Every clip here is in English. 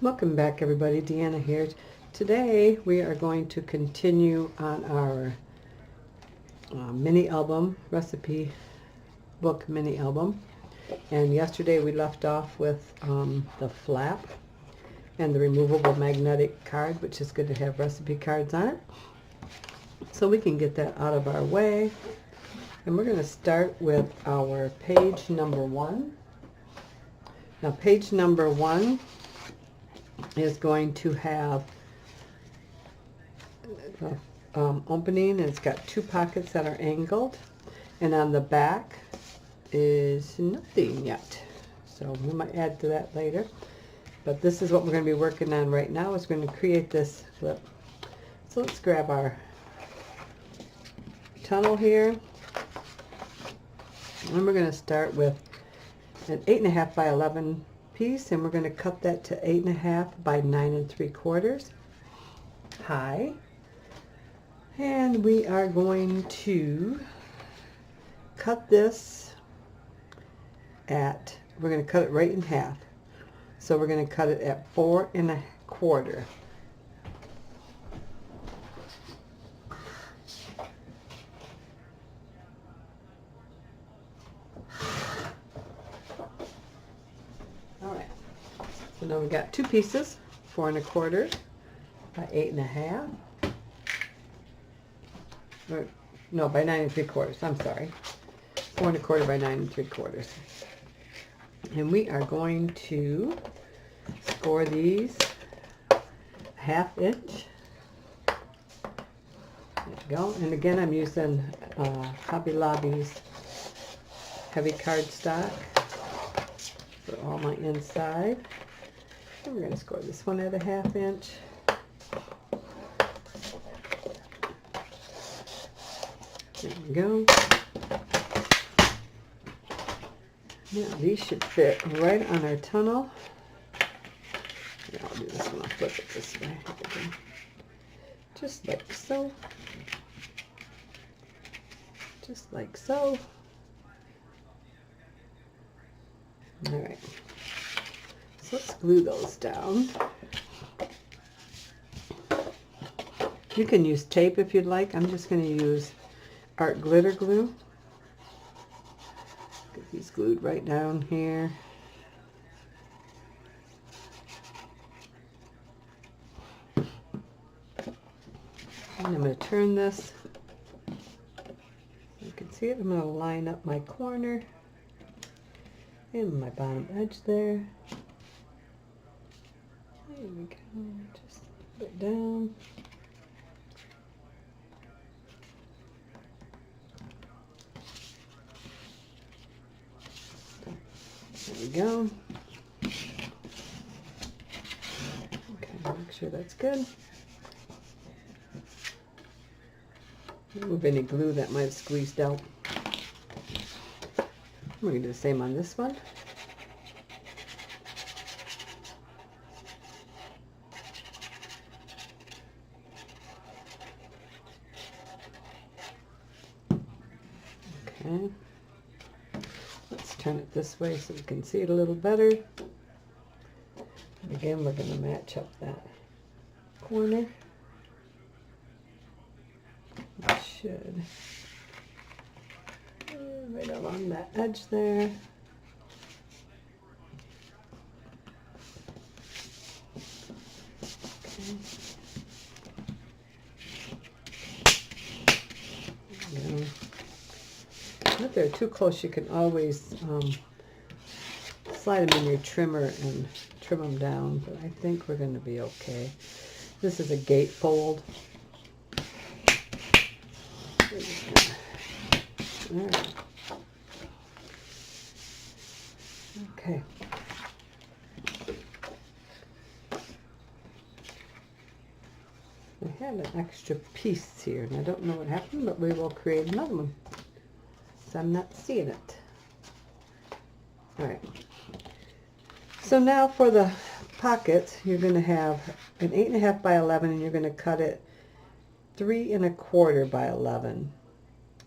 Welcome back, everybody. Deanna here. Today we are going to continue on our mini album, recipe book mini album. And yesterday we left off with the flap and the removable magnetic card, which is going to have recipe cards on it. So we can get that out of our way. And we're going to start with our page number 1. Now page number 1 is going to have the opening, and it's got 2 pockets that are angled, and on the back is nothing yet, so we might add to that later, but this is what we're going to be working on right now. Is going to create this flip. So let's grab our tunnel here, and we're going to start with an 8.5 by 11 piece, and we're going to cut that to 8.5 by 9 3/4 high, and we are going to cut this at, we're going to cut it right in half, so we're going to cut it at 4 1/4. So now we got 2 pieces, 4 1/4 by 8.5, or no, by 9 3/4. I'm sorry, 4 1/4 by 9 3/4. And we are going to score these 1/2 inch. There we go. And again, I'm using Hobby Lobby's heavy cardstock for all my inside. And we're going to score this one at 1/2 inch. There we go. Now these should fit right on our tunnel. Yeah, I'll do this one. I'll flip it this way. Just like so. Just like so. All right. So let's glue those down. You can use tape if you'd like. I'm just going to use art glitter glue. Get these glued right down here. And I'm going to turn this. You can see it. I'm going to line up my corner and my bottom edge there. There we go, just put it down. There we go. Okay, make sure that's good. Remove any glue that might have squeezed out. We're going to do the same on this one. Okay, let's turn it this way so we can see it a little better. And again, we're going to match up that corner. It should right along that edge there. Okay. There we go. If they're too close, you can always slide them in your trimmer and trim them down, but I think we're going to be okay. This is a gate fold. All right. Okay. I had an extra piece here, and I don't know what happened, but we will create another one. So I'm not seeing it. All right. So now for the pocket, you're going to have an 8.5 by 11, and you're going to cut it 3 1/4 by 11.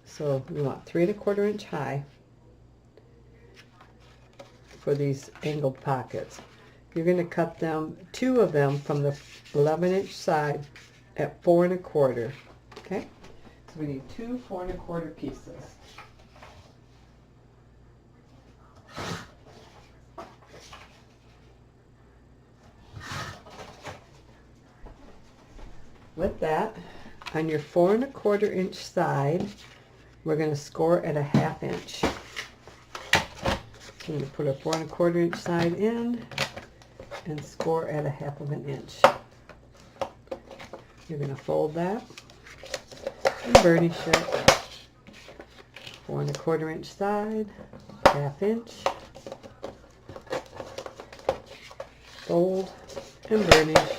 So we want 3 1/4 inch high for these angled pockets. you're going to cut them, 2 of them from the 11-inch side at 4 1/4. Okay, so we need 2 4 1/4 pieces. With that, on your 4 1/4 inch side, we're going to score at a 1/2 inch. I'm going to put a 4 1/4 inch side in and score at a 1/2 inch. You're going to fold that and burnish it. 4 1/4 inch side, 1/2 inch, fold and burnish.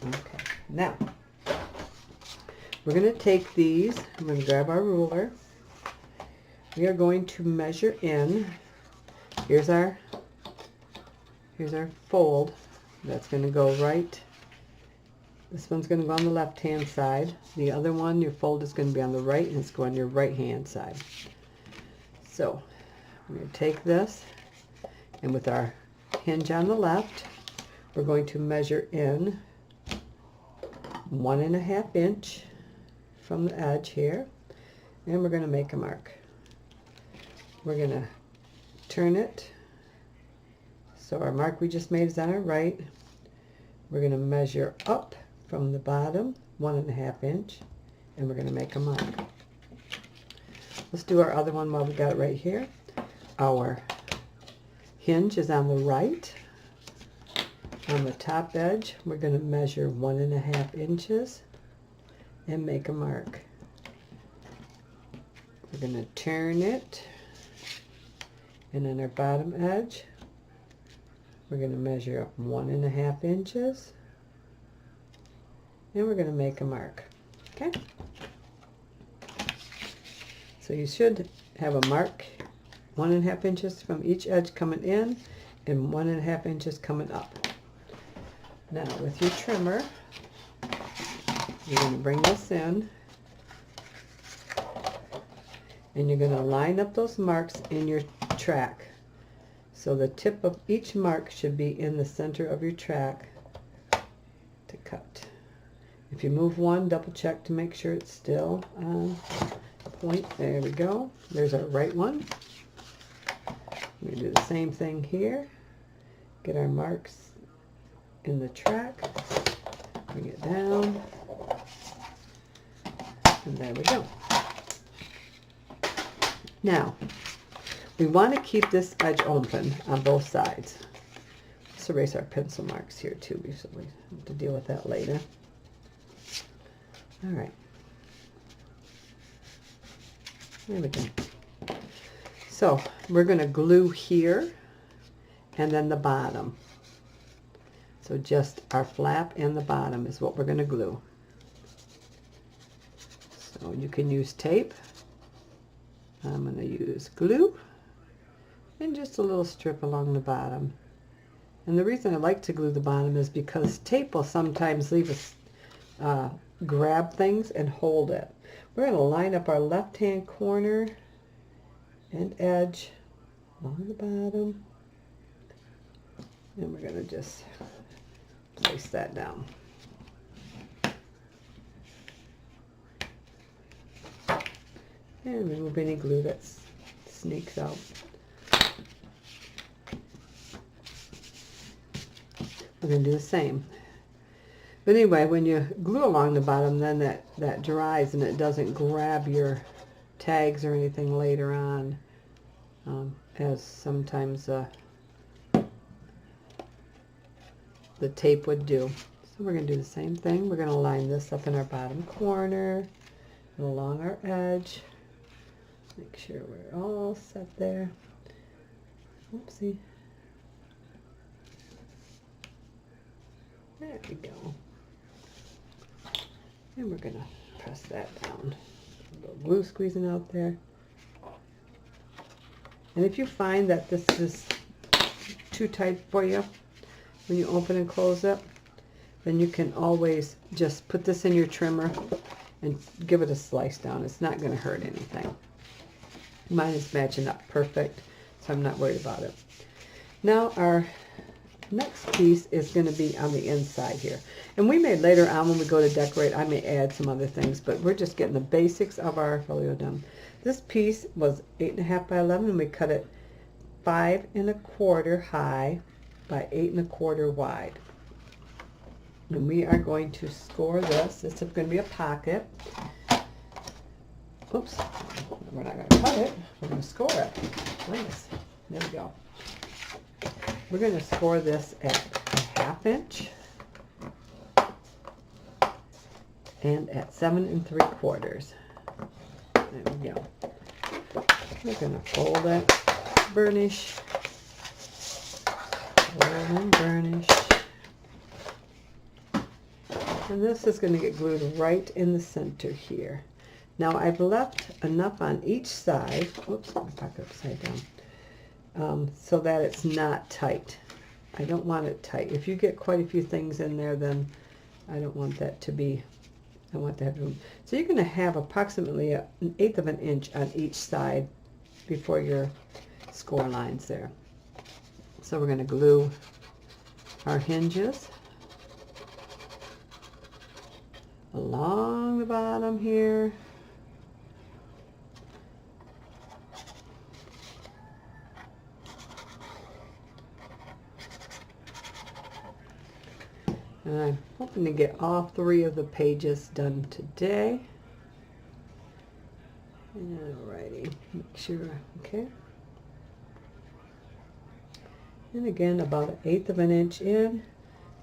Okay, now we're going to take these. I'm going to grab our ruler. We are going to measure in. Here's our fold. That's going to go right. This one's going to go on the left hand side. The other one, your fold is going to be on the right, and it's going on your right hand side. So we're going to take this, and with our hinge on the left, we're going to measure in 1 1/2 inch from the edge here, and we're going to make a mark. We're going to turn it so our mark we just made is on our right. We're going to measure up from the bottom 1 1/2 inch, and we're going to make a mark. Let's do our other one while we got it right here. Our hinge is on the right. On the top edge, we're going to measure 1 1/2 inches and make a mark. We're going to turn it, and on our bottom edge, we're going to measure up 1 1/2 inches, and we're going to make a mark. Okay? So you should have a mark 1 1/2 inches from each edge coming in and 1 1/2 inches coming up. Now with your trimmer, you're going to bring this in, and you're going to line up those marks in your track. So the tip of each mark should be in the center of your track to cut. If you move one, double check to make sure it's still on point. There we go. There's our right one. We're going to do the same thing here. Get our marks in the track. Bring it down. And there we go. Now, we want to keep this edge open on both sides. Let's erase our pencil marks here too, because we have to deal with that later. All right. There we go. So we're going to glue here and then the bottom. So just our flap and the bottom is what we're going to glue. So you can use tape. I'm going to use glue and just a little strip along the bottom. And the reason I like to glue the bottom is because tape will sometimes leave us grab things and hold it. We're going to line up our left hand corner and edge along the bottom, and we're going to just place that down. And remove any glue that sneaks out. We're going to do the same. But anyway, when you glue along the bottom, then that dries and it doesn't grab your tags or anything later on, as sometimes the tape would do. So we're going to do the same thing. We're going to line this up in our bottom corner and along our edge. Make sure we're all set there. Oopsie. There we go. And we're going to press that down. A little glue squeezing out there. And if you find that this is too tight for you when you open and close it, then you can always just put this in your trimmer and give it a slice down. It's not going to hurt anything. Mine is matching up perfect. so I'm not worried about it. Now our next piece is going to be on the inside here. And we may later on when we go to decorate, I may add some other things, but we're just getting the basics of our folio done. This piece was 8.5 by 11 and we cut it 5 1/4 high by 8 1/4 wide. And we are going to score this. This is going to be a pocket. Oops, we're not going to cut it. We're going to score it. Nice. There we go. We're going to score this at 1/2 inch and at 7 3/4. There we go. We're going to fold it, burnish, fold and burnish. And this is going to get glued right in the center here. Now I've left enough on each side, oops, let me pack it upside down, so that it's not tight. I don't want it tight. If you get quite a few things in there, then I don't want that to be, I want to have room. So you're going to have approximately 1/8 of an inch on each side before your score lines there. So we're going to glue our hinges along the bottom here. And I'm hoping to get all 3 of the pages done today. Alrighty, make sure, okay. And again, about 1/8 of an inch in.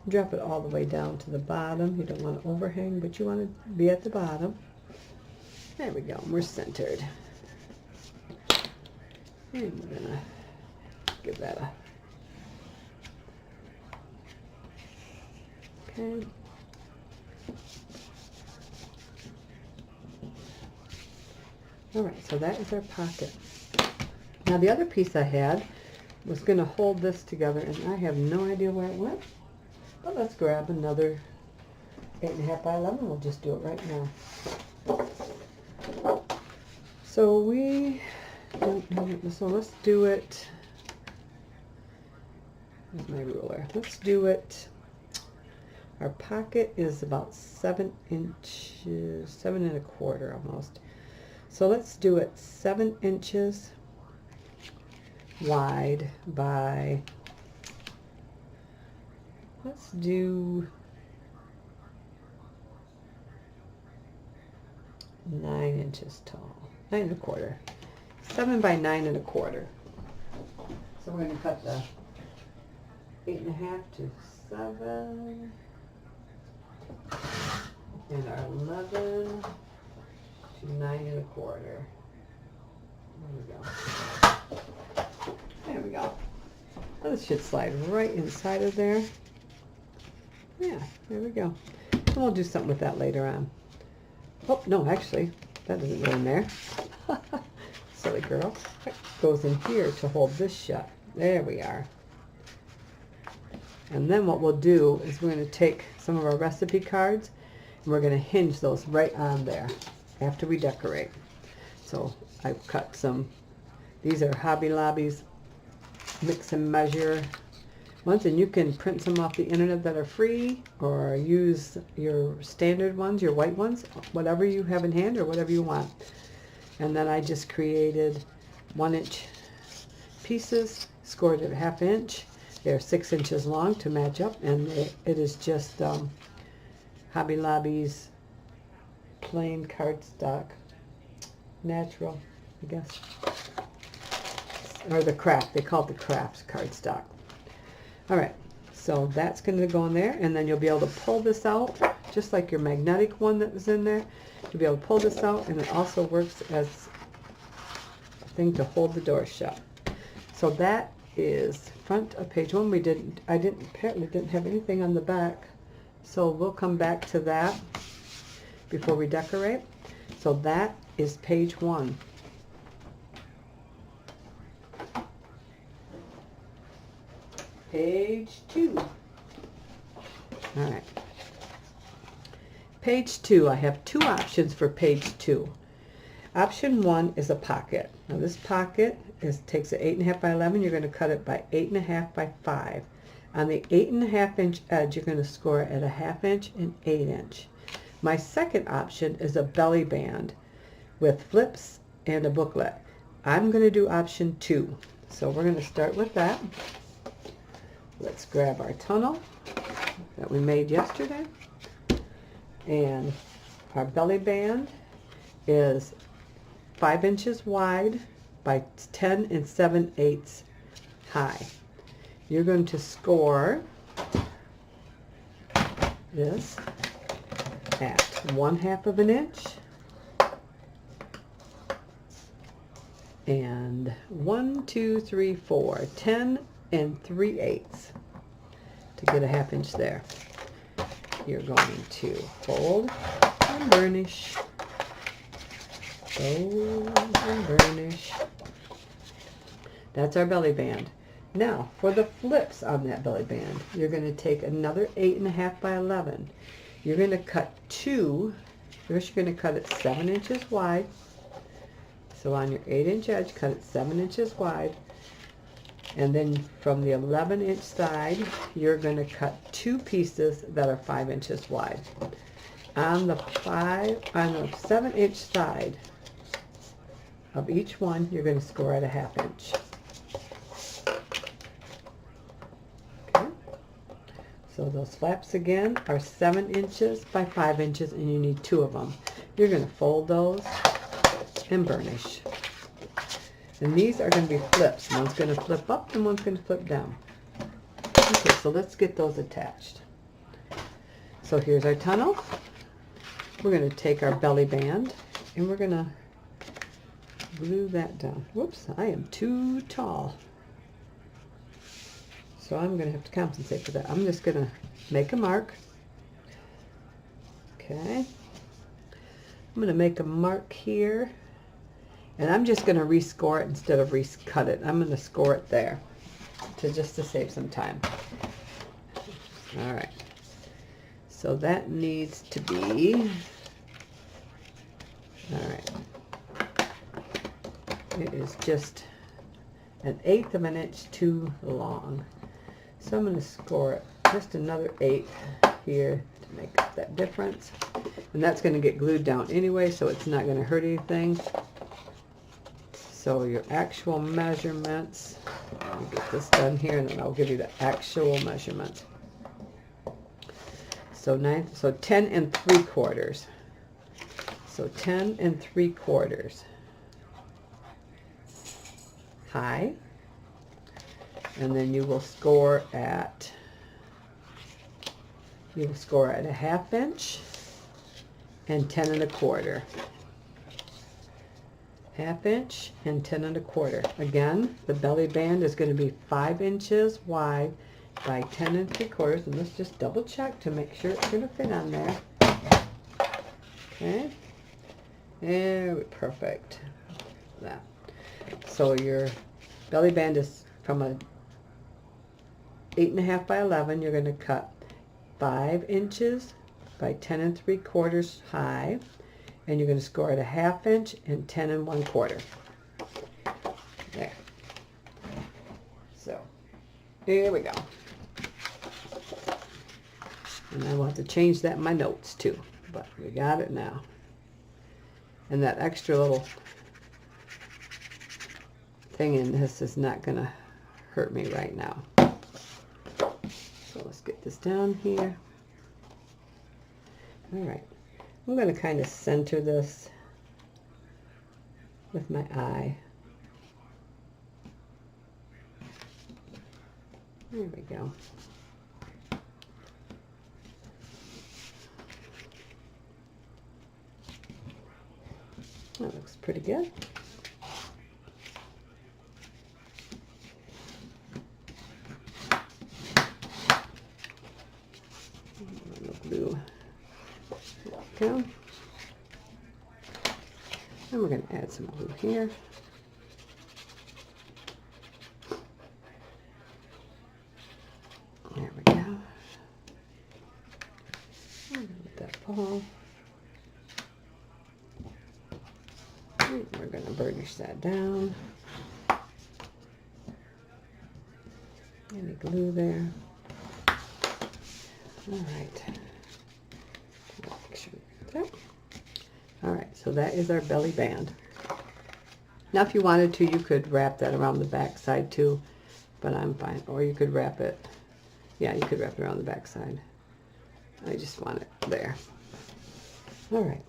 Drop it all the way down to the bottom. You don't want to overhang, but you want to be at the bottom. There we go. We're centered. And we're going to give that a... Okay. Alright, so that is our pocket. Now the other piece I had was going to hold this together, and I have no idea where it went. But let's grab another 8.5 by 11. We'll just do it right now. So we don't know, so let's do it. Where's my ruler? Let's do it. Our pocket is about 7 inches, 7 1/4 almost. So let's do it 7 inches wide by, let's do 9 inches tall, 9 1/4, 7 by 9 1/4. So we're going to cut the 8.5 to 7, and our 11 to 9 1/4. There we go. There we go. Well, this should slide right inside of there. Yeah, there we go. And we'll do something with that later on. Oh, no, actually, that doesn't go in there. Silly girl. It goes in here to hold this shut. There we are. And then what we'll do is we're going to take some of our recipe cards and we're going to hinge those right on there after we decorate. So I've cut some, these are Hobby Lobby's mix and measure ones, and you can print some off the internet that are free or use your standard ones, your white ones, whatever you have in hand or whatever you want. And then I just created 1 inch pieces, scored at 1/2 inch. They're 6 inches long to match up, and it is just Hobby Lobby's plain cardstock, natural, I guess, or the craft. They call it the craft cardstock. All right, so that's going to go in there, and then you'll be able to pull this out just like your magnetic one that was in there. You'll be able to pull this out, and it also works as a thing to hold the door shut. So that is front of page 1. I apparently didn't have anything on the back, so we'll come back to that before we decorate. So that is page 1. Page 2. All right. Page 2, I have 2 options for page 2. Option 1 is a pocket. Now this pocket takes an 8.5 by 11. You're going to cut it by 8.5 by 5. On the 8.5 inch edge, you're going to score at a 1/2 inch and 8 inch. My second option is a belly band with flips and a booklet. I'm going to do option 2. So we're going to start with that. Let's grab our tunnel that we made yesterday. And our belly band is 5 inches wide by 10 7/8 high. You're going to score this at 1/2 of an inch and 1, 2, 3, 4, 10 3/8 to get a 1/2 inch there. You're going to fold and burnish, fold and burnish. That's our belly band. Now for the flips on that belly band, you're going to take another 8.5 by 11. You're going to cut 2. First you're going to cut it 7 inches wide. So on your 8 inch edge, cut it 7 inches wide. And then from the 11 inch side, you're going to cut 2 pieces that are 5 inches wide. On the 7 inch side of each one, you're going to score at a 1/2 inch. Okay. So those flaps again are 7 inches by 5 inches, and you need 2 of them. You're going to fold those and burnish. And these are going to be flips. One's going to flip up and one's going to flip down. Okay, so let's get those attached. So here's our tunnel. We're going to take our belly band and we're going to glue that down. Whoops, I am too tall. So I'm going to have to compensate for that. I'm just going to make a mark. Okay. I'm going to make a mark here. And I'm just going to rescore it instead of recut it. I'm going to score it there just to save some time. All right. So that needs to be, all right. It is just 1/8 of an inch too long. So I'm going to score it just another 1/8 here to make up that difference. And that's going to get glued down anyway, so it's not going to hurt anything. So your actual measurements, let me get this done here and then I'll give you the actual measurements. So 10 3/4. So 10 3/4 high. And then you will score at a 1/2 inch and 10 1/4. 1/2 inch and 10 1/4. Again, the belly band is going to be 5 inches wide by 10 3/4, and let's just double check to make sure it's going to fit on there. Okay, there, perfect. That. So your belly band is from a 8.5 by 11. You're going to cut 5 inches by 10 3/4 high. And you're going to score at a 1/2 inch and 10 1/4. There. So, here we go. And I will have to change that in my notes too, but we got it now. And that extra little thing in this is not going to hurt me right now. So let's get this down here. All right. I'm going to kind of center this with my eye. There we go. That looks pretty good. Glue. There we go. And we're going to add some glue here. There we go. Let that fall. And we're going to burnish that down. Any glue there. All right. Make sure that. All right, so that is our belly band. Now, if you wanted to, you could wrap that around the back side too, but I'm fine. Or you could wrap it, yeah, you could wrap it around the back side. I just want it there. All right.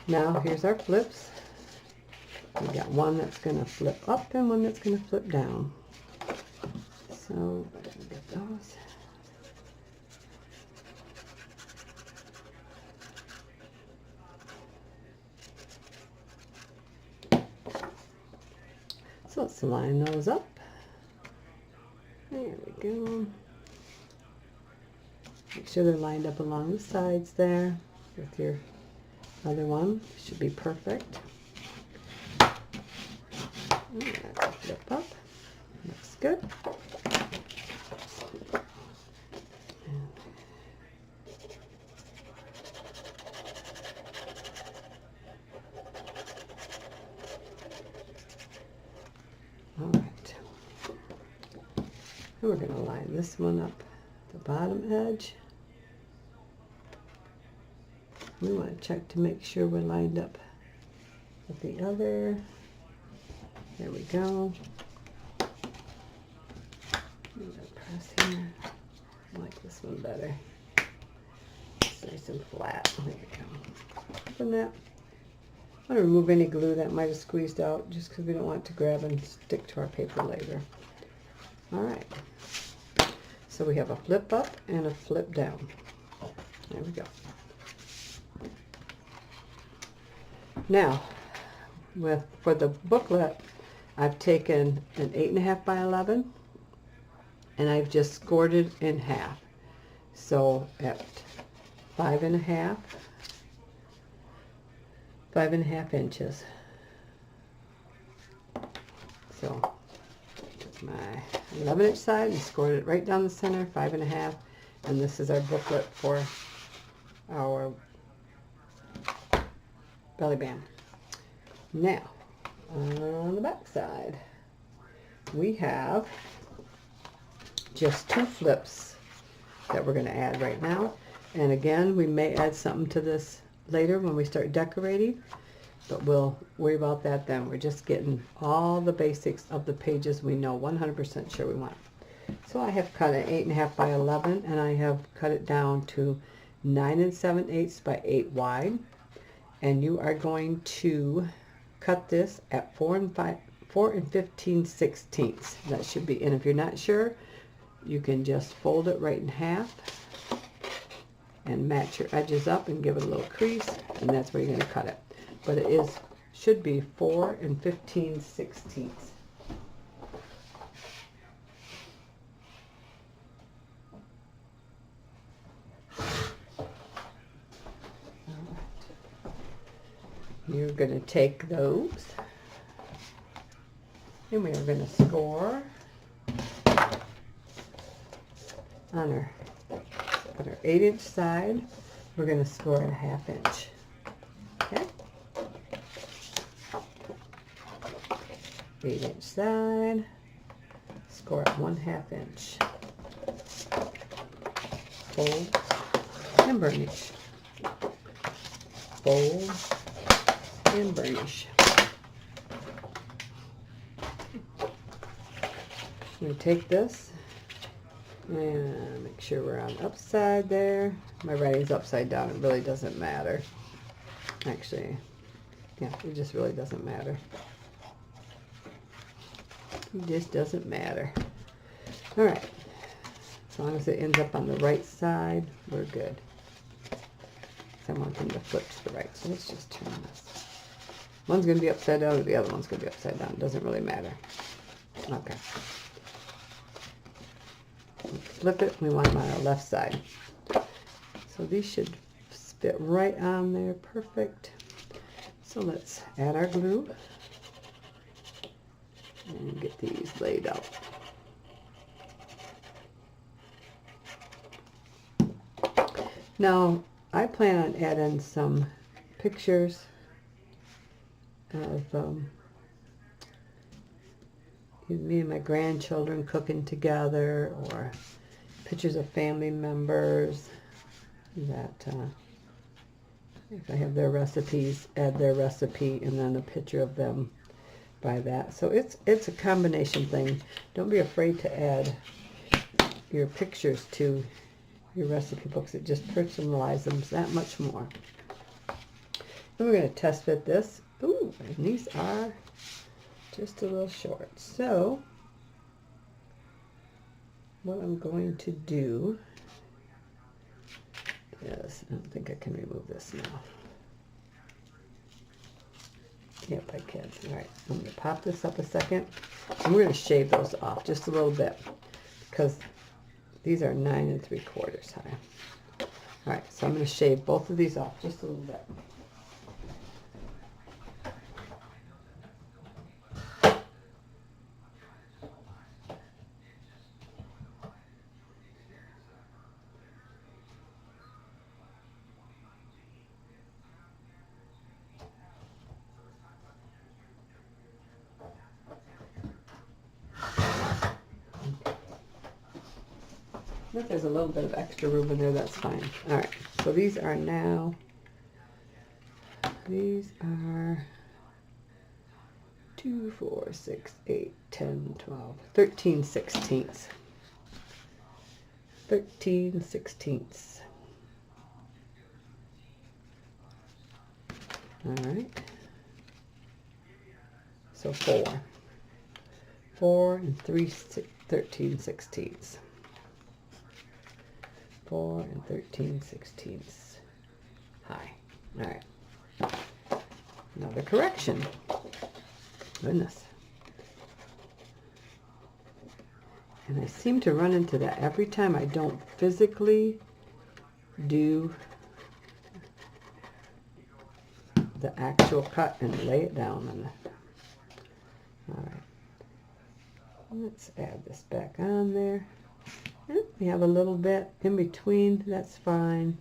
Now, here's our flips. We got one that's going to flip up and one that's going to flip down. So, we're going to get those. So let's line those up. There we go. Make sure they're lined up along the sides there with your other one. Should be perfect. And that's a flip up. Looks good. Alright, and we're going to line this one up the bottom edge. We want to check to make sure we're lined up with the other. There we go. I'm going to press here. I like this one better. It's nice and flat. There we go. Open that. I'm going to remove any glue that might have squeezed out just because we don't want it to grab and stick to our paper later. Alright, so we have a flip up and a flip down. There we go. Now, for the booklet, I've taken an 8.5 by 11 and I've just scored it in half. So at 5.5 inches. So took my 11-inch side and scored it right down the center, 5.5, and this is our booklet for our belly band. Now, on the back side, we have just 2 flips that we're going to add right now. And again, we may add something to this later when we start decorating, but we'll worry about that then. We're just getting all the basics of the pages we know 100% sure we want. So I have cut an 8.5 by 11 and I have cut it down to 9 7/8 by 8 wide, and you are going to cut this at 4 and 15 sixteenths. That should be, and if you're not sure, you can just fold it right in half and match your edges up and give it a little crease, and that's where you're going to cut it. But it should be 4 and 15 sixteenths. You're going to take those and we are going to score on our 8-inch side. We're going to score at a 1/2 inch. Okay? 8-inch side, score at 1/2 inch. Fold and burnish. Fold and burnish. I'm going to take this and make sure we're on upside there. My writing's upside down. It really doesn't matter. Actually, yeah, it just really doesn't matter. It just doesn't matter. All right. As long as it ends up on the right side, we're good. I want them to flip to the right. So let's just turn this. One's going to be upside down, or the other one's going to be upside down. It doesn't really matter. Okay. Flip it. We want them on our left side. So these should fit right on there. Perfect. So let's add our glue and get these laid out. Now, I plan on adding some pictures of me and my grandchildren cooking together, or pictures of family members that if I have their recipes, add their recipe and then a picture of them by that. So it's a combination thing. Don't be afraid to add your pictures to your recipe books. It just personalizes them that much more. And we're going to test fit this. Ooh, and these are just a little short. So what I'm going to do is, I don't think I can remove this now. Yep, I can. All right, I'm going to pop this up a second. And we're going to shave those off just a little bit because these are 9 3/4 high. All right, so I'm going to shave both of these off just a little bit. If there's a little bit of extra room in there, that's fine. All right, so these are 2, 4, 6, 8, 10, 12, 13 sixteenths. 13 sixteenths. All right. So 4 and 3 13 sixteenths. 4 and 13 sixteenths high. All right. Another correction. Goodness. And I seem to run into that every time I don't physically do the actual cut and lay it down on the. All right. Let's add this back on there. We have a little bit in between, that's fine.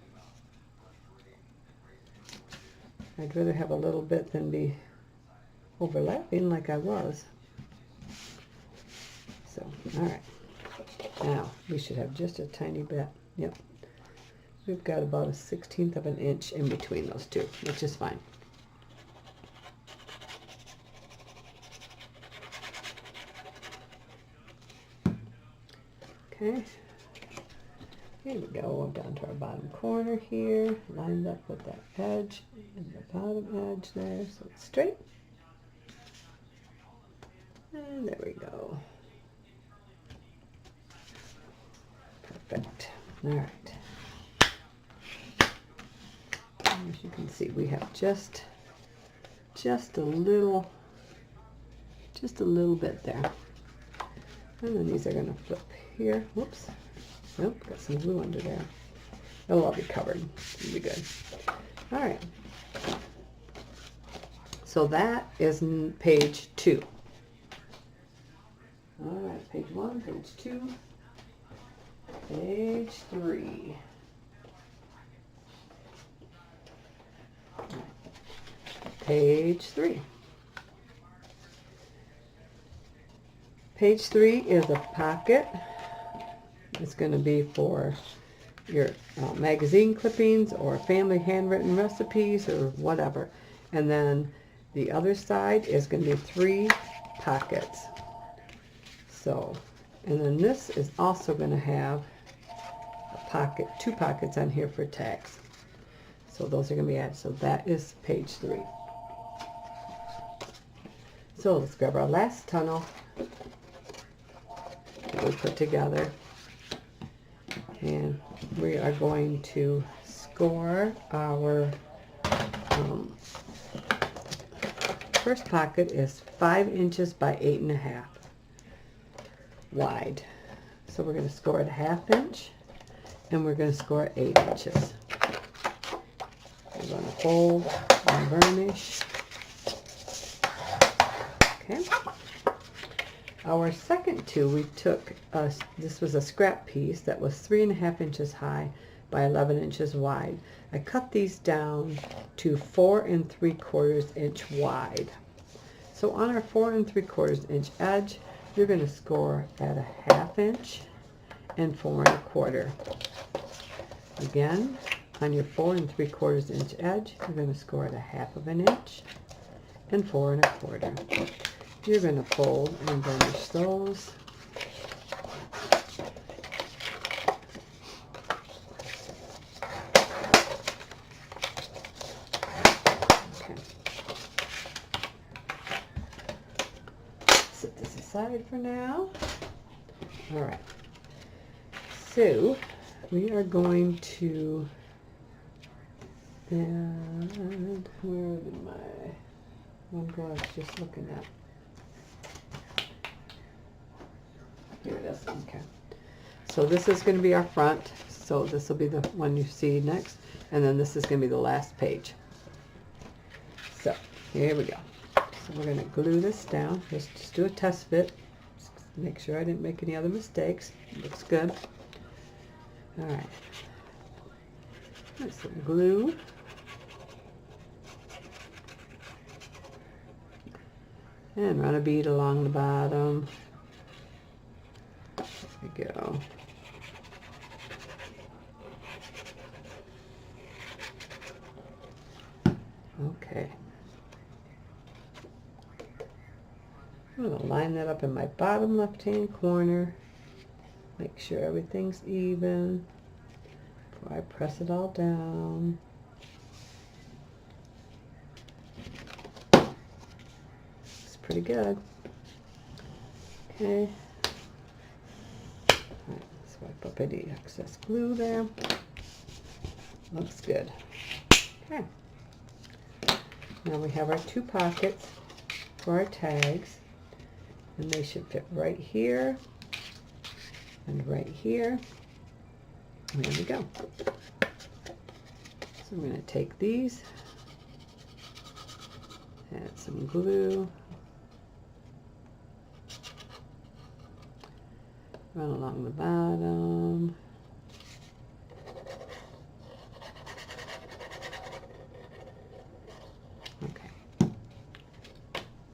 I'd rather have a little bit than be overlapping like I was. So, all right. Now, we should have just a tiny bit. Yep. We've got about a 1/16 of an inch in between those two, which is fine. Okay, here we go, down to our bottom corner here, lined up with that edge and the bottom edge there, so it's straight. And there we go. Perfect. All right. As you can see, we have just a little bit there. And then these are going to flip here. Whoops. Nope, got some glue under there. It'll all be covered. It'll be good. All right. So that is page 2. All right, page 1, page 2, page 3. Page 3. Page 3 is a pocket. It's going to be for your magazine clippings or family handwritten recipes or whatever. And then the other side is going to be 3 pockets. So, and then this is also going to have a pocket, 2 pockets on here for tags. So those are going to be added. So that is page 3. So let's grab our last tunnel that we put together. And we are going to score our first pocket is 5 inches by 8.5 wide. So we're going to score it 1/2 inch and we're going to score it 8 inches. We're going to fold and burnish. Okay. Our second 2, we took, this was a scrap piece that was 3.5 inches high by 11 inches wide. I cut these down to 4 3/4 inch wide. So on our 4 3/4 inch edge, you're going to score at a 1/2 inch and 4 1/4. Again, on your 4 3/4 inch edge, you're going to score at a 1/2 inch and 4 1/4. You're going to fold and burnish those. Set this aside for now. All right. So we are going to, and where did my one go? I was just looking at. Here it is. Okay. So this is going to be our front. So this will be the one you see next, and then this is going to be the last page. So here we go. So we're going to glue this down. Just do a test fit. Just make sure I didn't make any other mistakes. Looks good. All right. Put some glue. And run a bead along the bottom. There we go. Okay. I'm going to line that up in my bottom left-hand corner. Make sure everything's even before I press it all down. It's pretty good. Okay. All right, swipe up any excess glue there. Looks good. Okay. Now we have our 2 pockets for our tags, and they should fit right here and right here. And there we go. So I'm going to take these, add some glue, run along the bottom. Okay.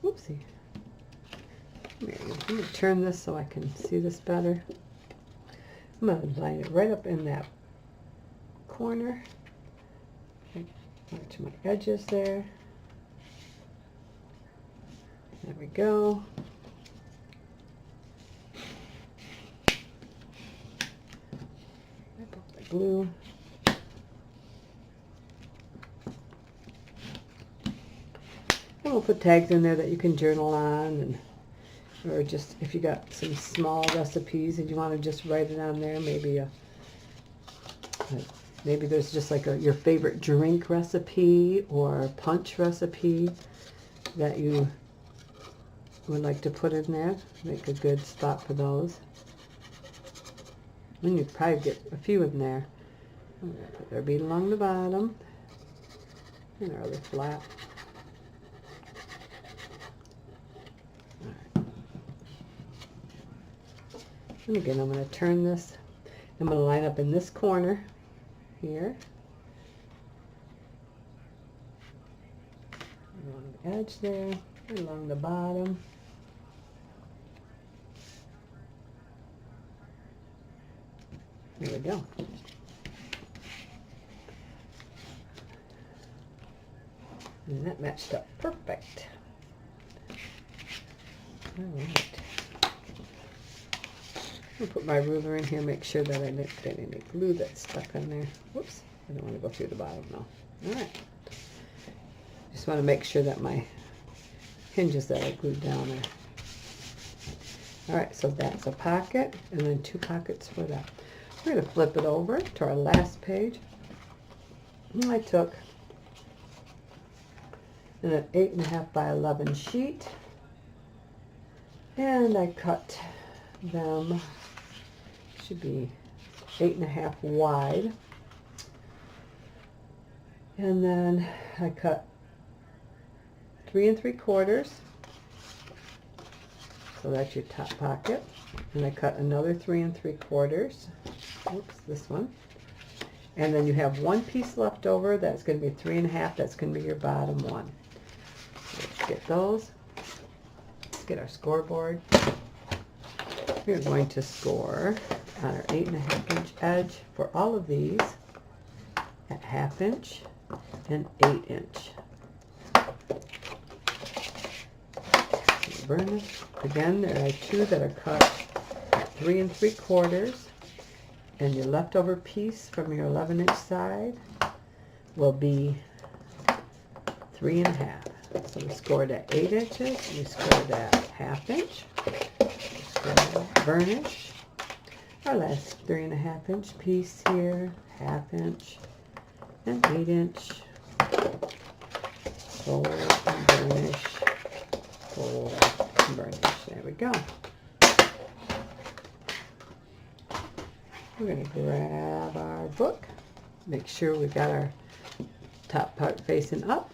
Oopsie. There you go. I'm going to turn this so I can see this better. I'm going to line it right up in that corner. Right to my edges there. There we go. Wipe off the glue. And we'll put tags in there that you can journal on, and or just if you got some small recipes and you want to just write it on there, maybe maybe there's just like your favorite drink recipe or punch recipe that you would like to put in there. Make a good spot for those. And you'd probably get a few in there. I'm going to put our bead along the bottom and our other flap. And again, I'm going to turn this. I'm going to line up in this corner here. Along the edge there, along the bottom. There we go. And that matched up perfect. All right. I'll put my ruler in here, make sure that I didn't get any glue that's stuck on there. Whoops, I don't want to go through the bottom now. All right. Just want to make sure that my hinges that I glued down are. All right, so that's a pocket, and then 2 pockets for that. We're going to flip it over to our last page. And I took an 8.5 by 11 sheet, and I cut them, should be 8.5 wide, and then I cut 3 3/4, so that's your top pocket, and I cut another 3 3/4, oops, this one, and then you have 1 piece left over, that's going to be 3.5, that's going to be your bottom one. So let's get those, let's get our scoreboard. we're going to score on our 8.5-inch edge for all of these at 1/2 inch and 8 inch. Burnish. Again, there are 2 that are cut at 3 3/4, and your leftover piece from your 11-inch side will be 3 1/2. So we scored at 8 inches, we scored at 1/2 inch, burnish. Our last 3 1/2-inch piece here, 1/2 inch and 8 inch. Fold and burnish, fold and burnish. There we go. We're going to grab our book, make sure we got our top part facing up,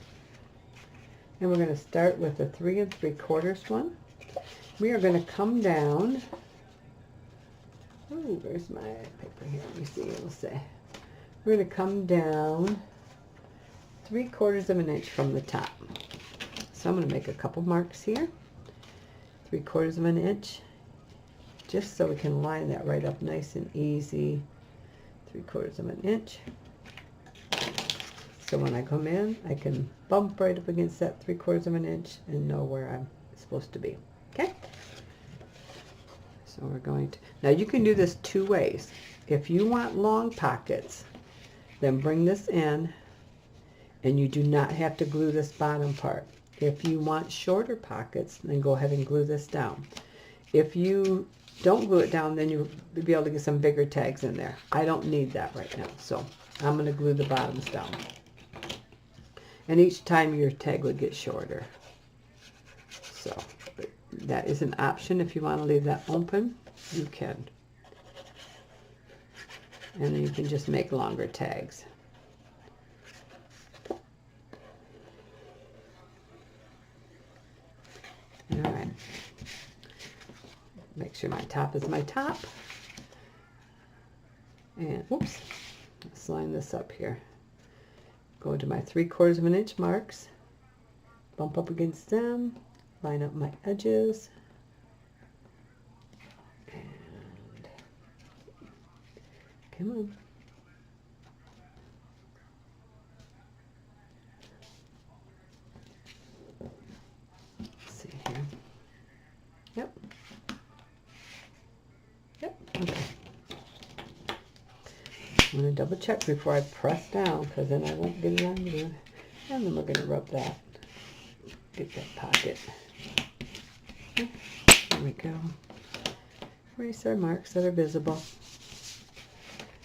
and we're going to start with the 3 3/4 one. We are going to come down. Oh, where's my paper here? Let me see. We'll say we're going to come down 3/4 of an inch from the top. So I'm going to make a couple marks here. 3/4 of an inch, just so we can line that right up nice and easy. 3/4 of an inch. So when I come in, I can bump right up against that 3/4 of an inch and know where I'm supposed to be. Okay? So we're going to, now you can do this 2 ways. If you want long pockets, then bring this in, and you do not have to glue this bottom part. If you want shorter pockets, then go ahead and glue this down. If you don't glue it down, then you'll be able to get some bigger tags in there. I don't need that right now, so I'm going to glue the bottoms down. And each time your tag will get shorter. So that is an option. If you want to leave that open, you can. And then you can just make longer tags. All right. Make sure my top is my top. And whoops, let's line this up here. Go to my 3/4 of an inch marks, bump up against them, line up my edges, and come on. Let's see here. Yep. Yep. Okay. I'm going to double check before I press down, because then I won't get it unglued. And then we're going to rub that. Get that pocket. There we go. Erase our marks that are visible.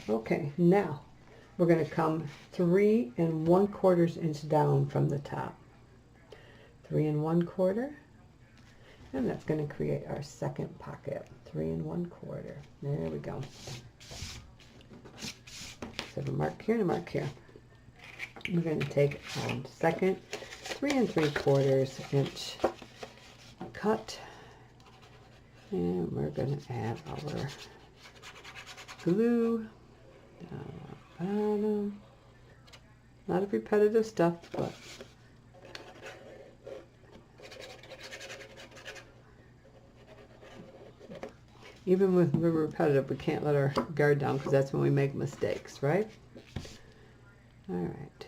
Okay, now we're going to come 3 1/4 inch down from the top. 3 1/4. And that's going to create our second pocket. 3 1/4. There we go. So a mark here and a mark here. We're going to take our second 3 3/4 inch cut, and we're going to add our glue down the bottom. A lot of repetitive stuff, but even with the repetitive, we can't let our guard down, because that's when we make mistakes, right? All right,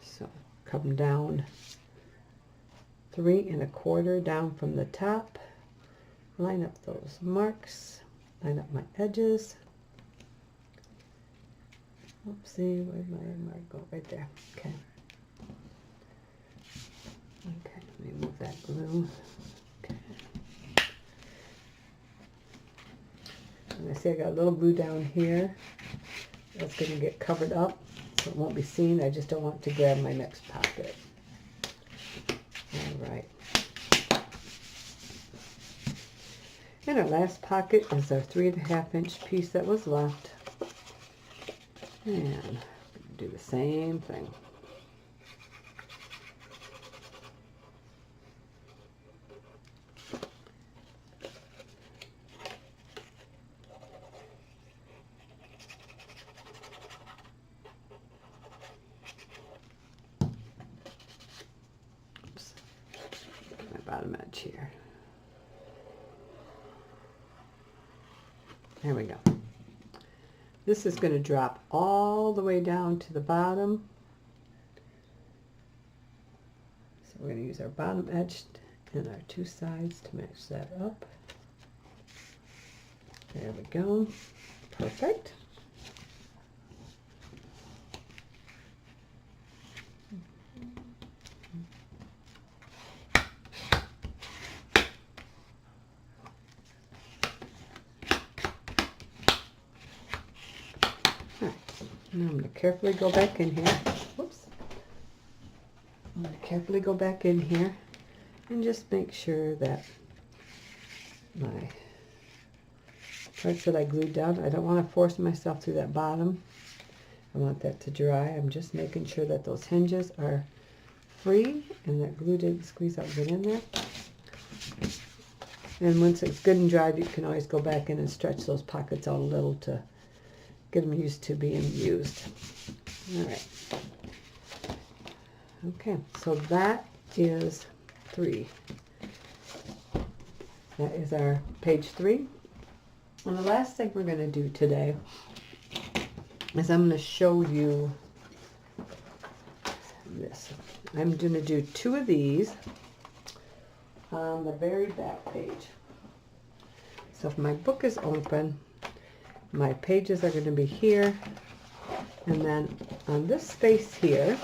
so come down 3 1/4 down from the top. Line up those marks. Line up my edges. Oopsie, where'd my mark go? Right there. Okay. Okay, let me move that glue. Okay. And I see I got a little glue down here. That's going to get covered up, so it won't be seen. I just don't want to grab my next pocket. All right. And our last pocket is our 3 1/2 inch piece that was left. And do the same thing. Oops. My bottom edge here. There we go. This is going to drop all the way down to the bottom. So we're going to use our bottom edge and our two sides to match that up. There we go. Perfect. Now I'm going to carefully go back in here. Whoops. I'm going to carefully go back in here and just make sure that my parts that I glued down, I don't want to force myself through that bottom. I want that to dry. I'm just making sure that those hinges are free and that glue didn't squeeze out good in there. And once it's good and dried, you can always go back in and stretch those pockets out a little to get them used to being used. All right. Okay, so that is 3. That is our page 3. And the last thing we're going to do today is I'm going to show you this. I'm going to do 2 of these on the very back page. So if my book is open, my pages are going to be here, and then on this space here,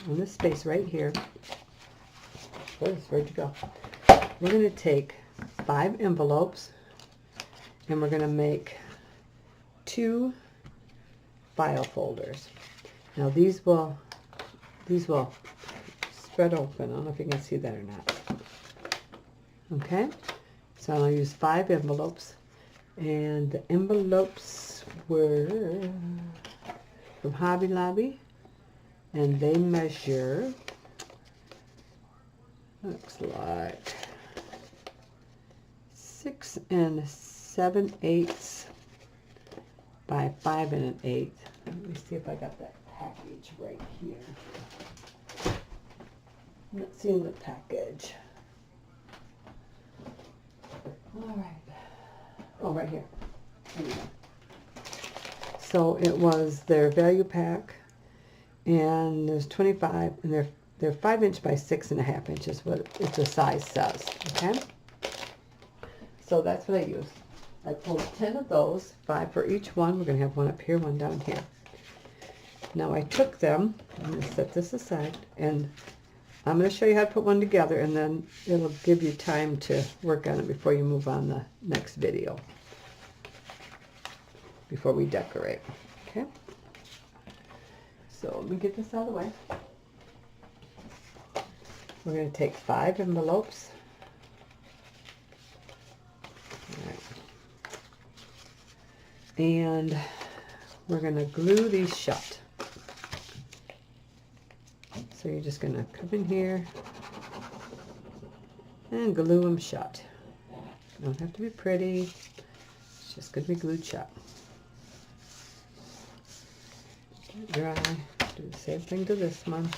on this space right here, where'd you go? We're going to take 5 envelopes, and we're going to make 2 file folders. Now these will spread open. I don't know if you can see that or not. Okay, so I'll use 5 envelopes. And the envelopes were from Hobby Lobby, and they measure, looks like 6 7/8 by 5 1/8. Let me see if I got that package right here. I'm not seeing the package. All right. Oh, right here. There you go. So it was their value pack, and there's 25, and they're 5 inch by 6.5 inches. What it's the size says. Okay. So that's what I used. I pulled 10 of those, 5 for each one. We're going to have one up here, one down here. Now I took them. I'm going to set this aside, and I'm going to show you how to put one together, and then it'll give you time to work on it before you move on the next video, before we decorate. Okay? So let me get this out of the way. We're going to take 5 envelopes. All right. And we're going to glue these shut. So you're just going to come in here and glue them shut. Don't have to be pretty. It's just going to be glued shut. Dry. Do the same thing to this one.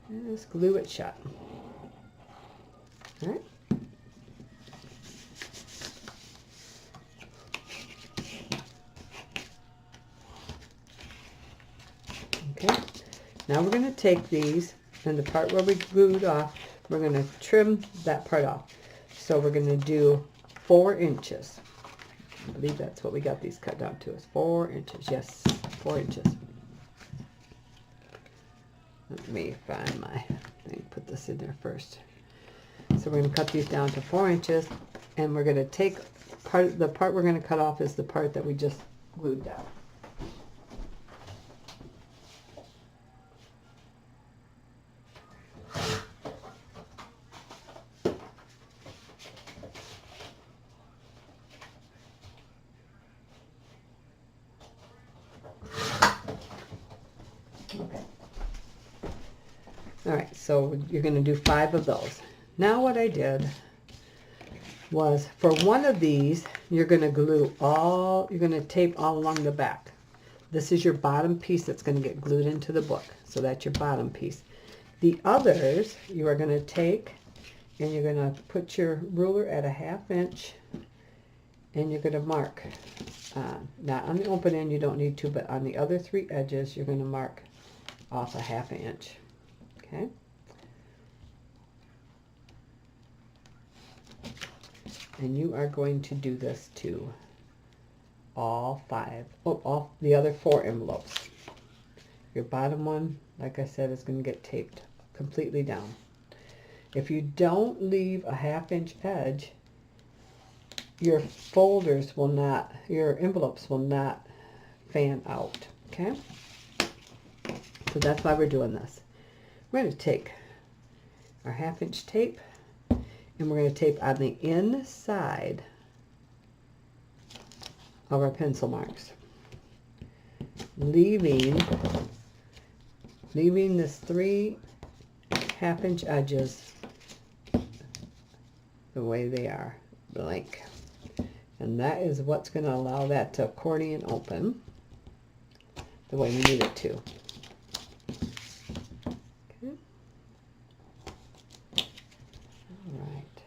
And just glue it shut. All right. Okay. Now we're going to take these, and the part where we glued off, we're going to trim that part off. So we're going to do 4 inches. I believe that's what we got these cut down to, is 4 inches. Yes, 4 inches. Let me find my thing, put this in there first. So we're going to cut these down to 4 inches, and we're going to take the part we're going to cut off is the part that we just glued down. Alright, so you're going to do 5 of those. Now what I did was, for one of these, you're going to you're going to tape all along the back. This is your bottom piece that's going to get glued into the book. So that's your bottom piece. The others, you are going to take and you're going to put your ruler at a 1/2 inch, and you're going to mark, not on the open end, you don't need to, but on the other 3 edges, you're going to mark off a 1/2 inch, okay? And you are going to do this to all the other 4 envelopes. Your bottom one, like I said, is going to get taped completely down. If you don't leave a 1/2 inch edge, your folders will not, your envelopes will not fan out, okay? So that's why we're doing this. We're going to take our 1/2 inch tape, and we're going to tape on the inside of our pencil marks, leaving this 3 1/2 inch edges the way they are, blank. And that is what's going to allow that to accordion open the way we need it to. Okay. All right.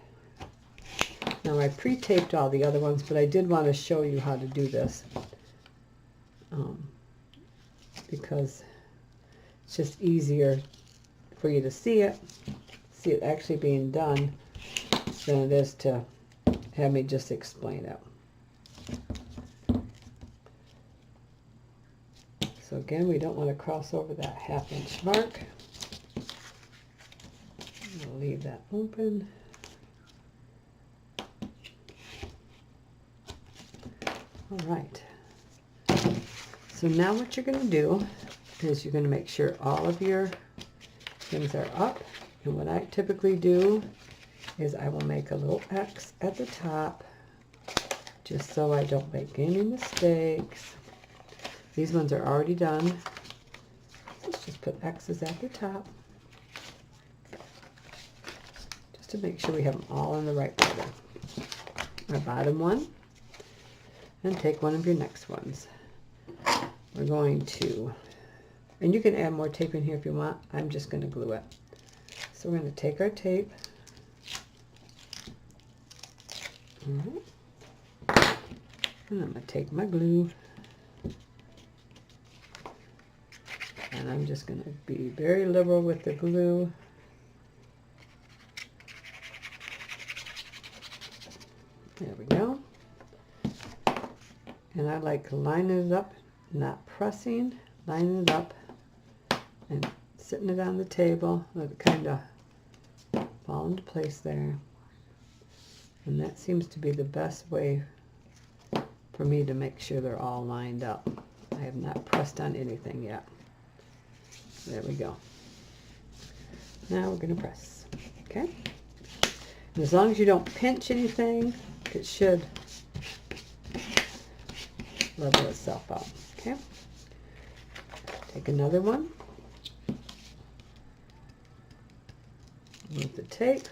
Now I pre-taped all the other ones, but I did want to show you how to do this because it's just easier for you to see it actually being done than it is to have me just explain it. So again, we don't want to cross over that 1/2 inch mark. We'll leave that open. All right. So now what you're going to do is you're going to make sure all of your things are up. And what I typically do is I will make a little X at the top just so I don't make any mistakes. These ones are already done. Let's just put X's at the top just to make sure we have them all in the right order. Our bottom one, and take one of your next ones. We're going to, and you can add more tape in here if you want. I'm just going to glue it. So we're going to take our tape. And I'm going to take my glue, and I'm just going to be very liberal with the glue. There we go. And I like lining it up, not pressing, lining it up and sitting it on the table, let it kind of fall into place there. And that seems to be the best way for me to make sure they're all lined up. I have not pressed on anything yet. There we go. Now we're going to press. Okay? And as long as you don't pinch anything, it should level itself out. Okay? Take another one. Move the tape.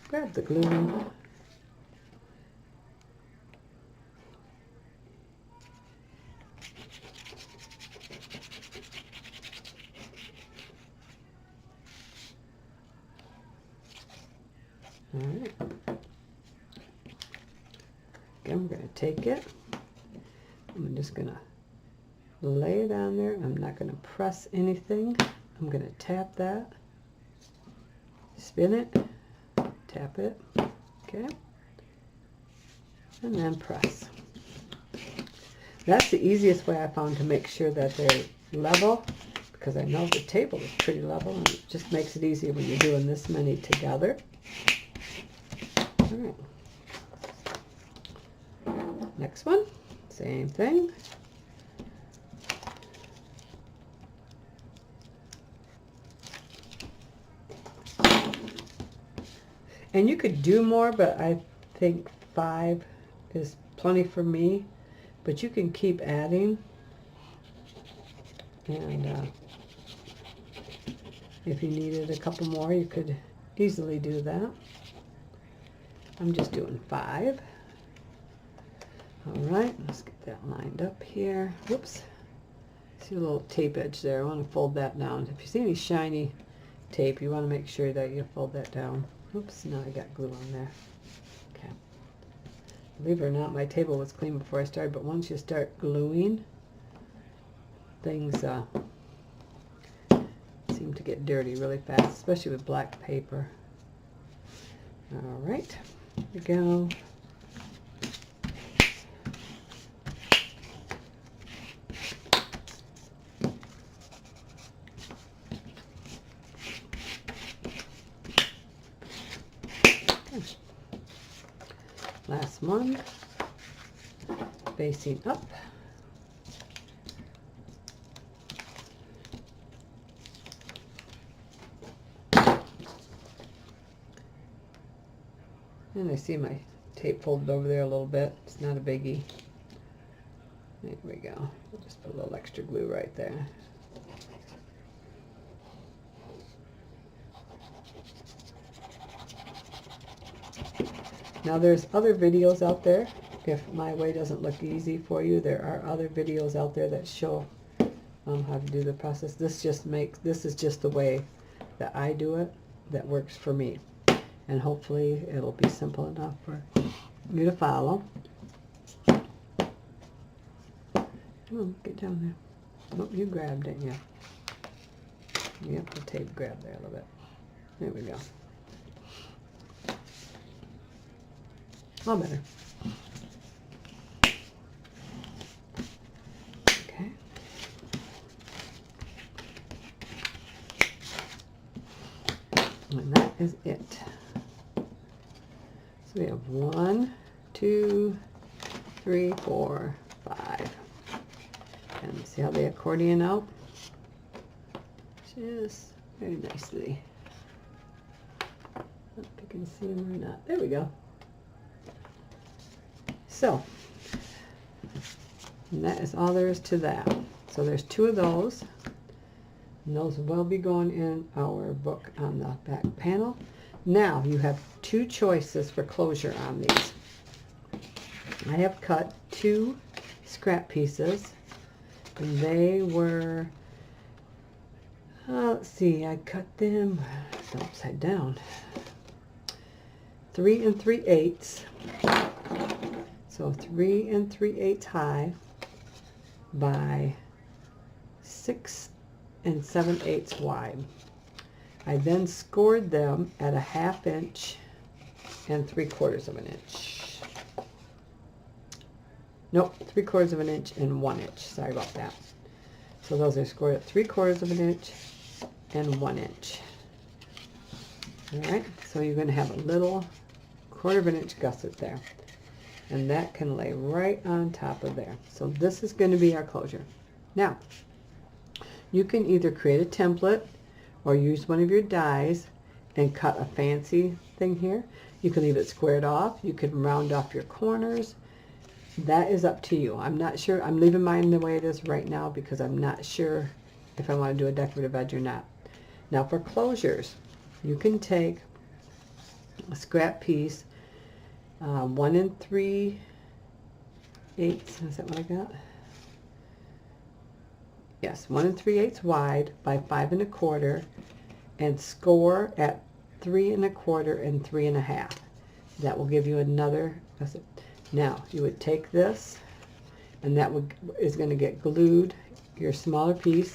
Grab the glue. All right. Again, I'm going to take it. I'm just going to lay it on there. I'm not going to press anything. I'm going to tap that, spin it, tap it, okay, and then press. That's the easiest way I found to make sure that they're level, because I know the table is pretty level, and it just makes it easier when you're doing this many together. All right. Next one, same thing. And you could do more, but I think 5 is plenty for me. But you can keep adding. And if you needed a couple more, you could easily do that. I'm just doing 5. All right, let's get that lined up here. Whoops. See See a little tape edge there. I want to fold that down. If you see any shiny tape, you want to make sure that you fold that down. Oops, now I got glue on there. Okay. Believe it or not, my table was clean before I started, but once you start gluing, things seem to get dirty really fast, especially with black paper. All right, here we go. Last one, facing up. And I see my tape folded over there a little bit. It's not a biggie. There we go. We'll just put a little extra glue right there. Now there's other videos out there. If my way doesn't look easy for you, there are other videos out there that show how to do the process. This is just the way that I do it that works for me. And hopefully it'll be simple enough for you to follow. Come on, get down there. Oh, you grabbed it, yeah. Yep, the tape grabbed there a little bit. There we go. All better. Okay. And that is it. So we have 1, 2, 3, 4, 5. And see how they accordion out? Just very nicely. I don't know if you can see them or not. There we go. So, and that is all there is to that. So there's 2 of those. And those will be going in our book on the back panel. Now you have 2 choices for closure on these. I have cut 2 scrap pieces. And they were, let's see, I cut them upside down. 3 3/8. So 3 3/8 high by 6 7/8 wide. I then scored them at a 1/2 inch and 3/4 of an inch. Nope, 3/4 of an inch and 1 inch. Sorry about that. So those are scored at 3/4 of an inch and 1 inch. All right, so you're going to have a little 1/4 of an inch gusset there. And that can lay right on top of there. So this is going to be our closure. Now, you can either create a template or use one of your dies and cut a fancy thing here. You can leave it squared off. You can round off your corners. That is up to you. I'm not sure. I'm leaving mine the way it is right now because I'm not sure if I want to do a decorative edge or not. Now for closures, you can take a scrap piece, 1 3/8, is that what I got? Yes, 1 3/8 wide by 5 1/4 and score at 3 1/4 and 3 1/2. That will give you another. Now you would take this, and that is going to get glued. Your smaller piece,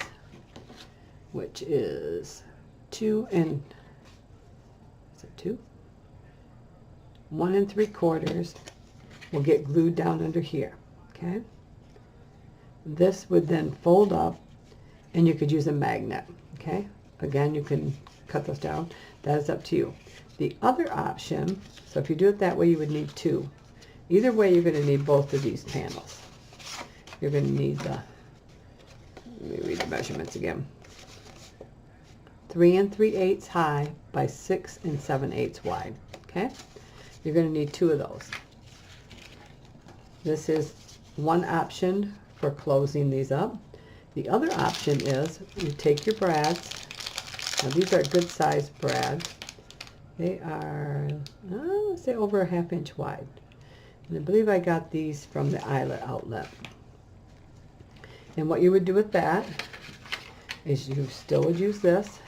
which is 2 and is it 2? 1 3/4 will get glued down under here. Okay. This would then fold up, and you could use a magnet. Okay. Again, you can cut those down. That is up to you. The other option, so if you do it that way, you would need 2. Either way, you're going to need both of these panels. You're going to need the, let me read the measurements again. 3 3/8 high by 6 7/8 wide. Okay? You're going to need 2 of those. This is one option for closing these up. The other option is you take your brads. Now these are good sized brads. They are, let's say, over a 1/2 inch wide. And I believe I got these from the Eyelet outlet. And what you would do with that is you still would use this.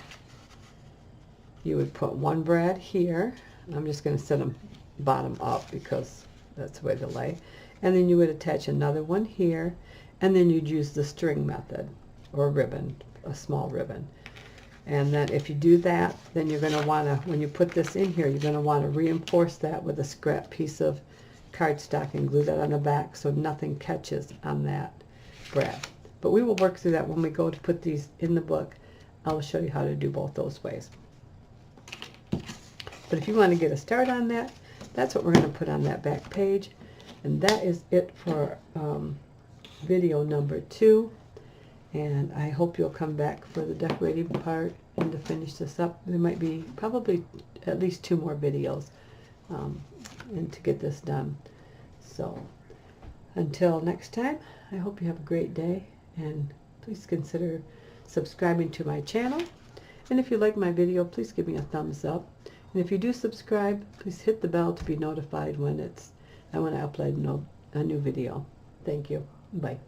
You would put one brad here. I'm just going to set them bottom up because that's the way they lay. And then you would attach another one here, and then you'd use the string method or ribbon, a small ribbon. And then if you do that, then you're going to want to, when you put this in here, you're going to want to reinforce that with a scrap piece of cardstock and glue that on the back so nothing catches on that brad. But we will work through that when we go to put these in the book. I will show you how to do both those ways. But if you want to get a start on that, that's what we're going to put on that back page. And that is it for video number 2. And I hope you'll come back for the decorating part and to finish this up. There might be probably at least 2 more videos and to get this done. So until next time, I hope you have a great day, and please consider subscribing to my channel. And if you like my video, please give me a thumbs up. And if you do subscribe, please hit the bell to be notified when I upload a new video. Thank you. Bye.